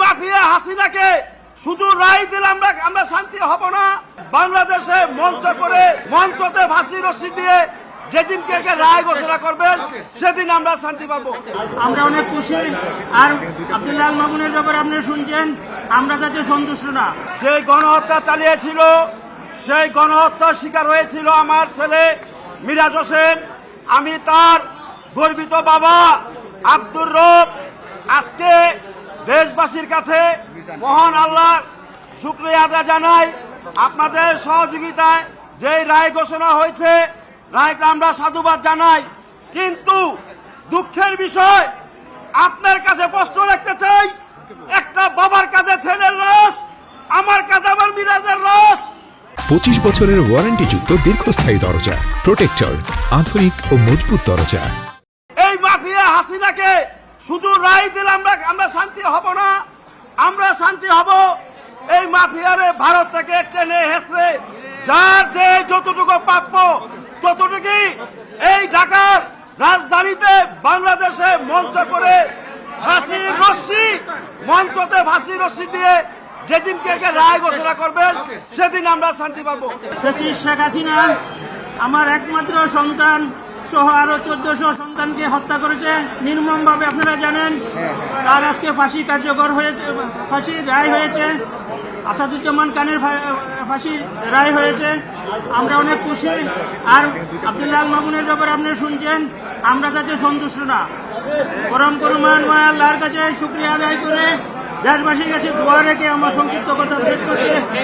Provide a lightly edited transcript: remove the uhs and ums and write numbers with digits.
Mafia হাসিনাকে শুধু রায় দিলে আমরা শান্তি হব না। বাংলাদেশে মঞ্চতে ফাঁসি রশ্মি দিয়ে যেদিনকে রায় ঘোষণা করবেন সেদিন আমরা শান্তি পাবো। আমরা অনেক খুশি। আর আব্দুল্লাহ আল মামুনের ব্যাপারে আপনারা শুনছেন, আমরা তাতে সন্তুষ্ট না। যে গণহত্যা চালিয়েছিল সেই গণহত্যার শিকার হয়েছিল আমার ছেলে মিরাজ হোসেন। আমি তার গর্বিত বাবা আব্দুর রব। আজকে দেশবাসীর কাছে মহান আল্লাহর শুকরিয়া আদায় জানাই। আপনাদের সহযোগিতায় যে রায় ঘোষণা হয়েছে রায়টা আমরা সাধুবাদ জানাই। কিন্তু দুঃখের বিষয়, আপনার কাছে প্রশ্ন রাখতে চাই, একটা বাবার কাছে ছেলের রস, আমার কাছে আমার মিরাজের রস। 25 বছরের ওয়ারেন্টিযুক্ত দীর্ঘস্থায়ী দরজা প্রোটেক্টর, আধুনিক ও মজবুত দরজা। এই মাফিয়া হাসিনাকে শুধু রায় দিলে আমরা শান্তি হব না। আমরা শান্তি হব এই মাফিয়ারে ভারত থেকে টেনে হেসড়ে যার যে যতটুকু প্রাপ্য ততটুকু এই ঢাকার রাজধানীতে বাংলাদেশে মঞ্চতে ফাঁসি রশ্মি দিয়ে যেদিনকে রায় ঘোষণা করবেন সেদিন আমরা শান্তি পাবো। শেখ হাসিনা আমার একমাত্র সন্তান সহ আরো 1400 সন্তানকে হত্যা করেছে নির্মমভাবে, আপনারা জানেন। তার আজকে ফাঁসি কার্যকর হয়েছে, ফাঁসির রায় হয়েছে। আসাদুজ্জামান খানের ফাঁসির রায় হয়েছে। আমরা অনেক খুশি। আর আব্দুল্লাহ আল মামুনের ব্যাপারে আপনারা শুনছেন, আমরা তাতে সন্তুষ্ট না। পরম করুণাময় ময় আল্লাহর কাছে শুকরিয়া আদায় করে দেশবাসীর কাছে দোয়া রেখে আমার সংক্ষিপ্ত কথা শেষ করতে